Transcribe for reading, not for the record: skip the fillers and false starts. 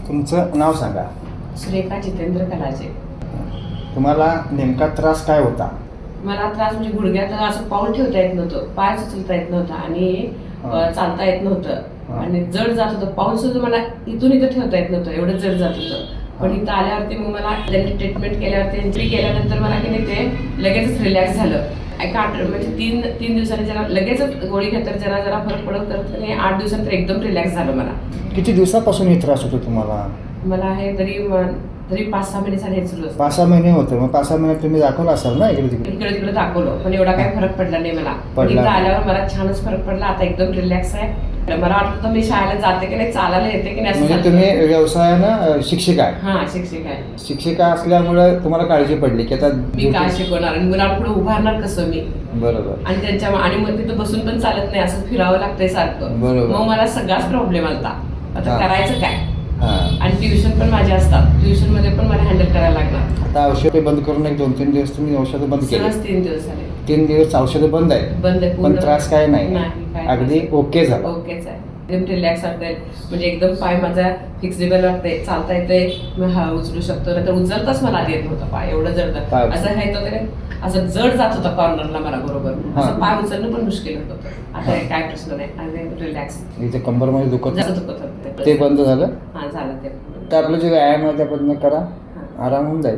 तुमचं नाव सांगा. सुरेखा जितेंद्र कलाचे. तुम्हाला नेमका त्रास काय होता? मला त्रास म्हणजे गुडघ्यात असं पाऊल ठेवता येत नव्हतं, पाय उचलता येत नव्हता आणि चालता येत नव्हतं आणि जड जात होतं. पाऊल सुद्धा मला इथून इथं ठेवता येत नव्हतं, एवढं जड जात होतं. पण इथं आल्यावरती मग मला त्यांनी ट्रीटमेंट केल्यावरती एंट्री केल्यानंतर मला की नाही ते लगेचच रिलॅक्स झालं. एका म्हणजे तीन दिवसांनी जरा लगेचच गोळी घेतात, जरा जरा फरक पडत तर 8 दिवसानंतर एकदम रिलॅक्स झालं मला. किती दिवसापासून हे त्रास होतो तुम्हाला? मला हे तरी 5-6 महिने झाले सुरू असतं. 5-6 महिने होते. मग 5-6 महिन्यात तुम्ही दाखवलं असाल ना इकडे तिकडे दाखवलं, पण एवढा काही फरक पडला नाही मला. पडला इथं आल्यावर मला छानच फरक पडला. आता एकदम रिलॅक्स आहे. मला वाटतं मी शाळेला जाते की नाही, चालायला येते की नाही. म्हणजे तुम्ही व्यवसायानं शिक्षिका आहे? हा, शिक्षिका आहे. शिक्षिका असल्यामुळे तुम्हाला काळजी पडली की आता मी काय शिकवणार आणि मुलाला पुढे उभारणार कसं मी? बरोबर. आणि त्यांच्या आणि मग तिथं बसून पण चालत नाही, असं फिरावं लागतंय सारखं. बरोबर. मग मला सगळाच प्रॉब्लेम आलता. आता करायचं काय? हां. आणि ट्युशन पण माझे असतात, ट्युशन मध्ये पण मला हँडल करायला लागणार. आता औषधे बंद करून एक 2-3 दिवस तुम्ही औषधं बंद केली? 3 दिवस झाले. 3 दिवस औषधं बंद आहे? बंद आहे. पण त्रास काय नाही? काय अगदी ओके झाला? ओकेच आहे. एकदम रिलॅक्स वाटतंय. म्हणजे एकदम पाय माझा फिक्सिबल वाटतंय, चालता येतंय, मी हा उचलू शकतो. नंतर उचलताच मला आधी येत नव्हता पाय, एवढं जड असं हे वगैरे असं जड जात होता कॉर्नरला मला बरोबर. असं पाय उचलणं पण मुश्किल होत होतं. आता काय प्रश्न नाही, आणि रिलॅक्स. इथे कंबरमध्ये दुखत दुखत होतं ते बंद झालं? हा, झालं ते. तर आपलं जे व्यायाम आहे त्याबद्दल करा, आराम होऊन जाईल.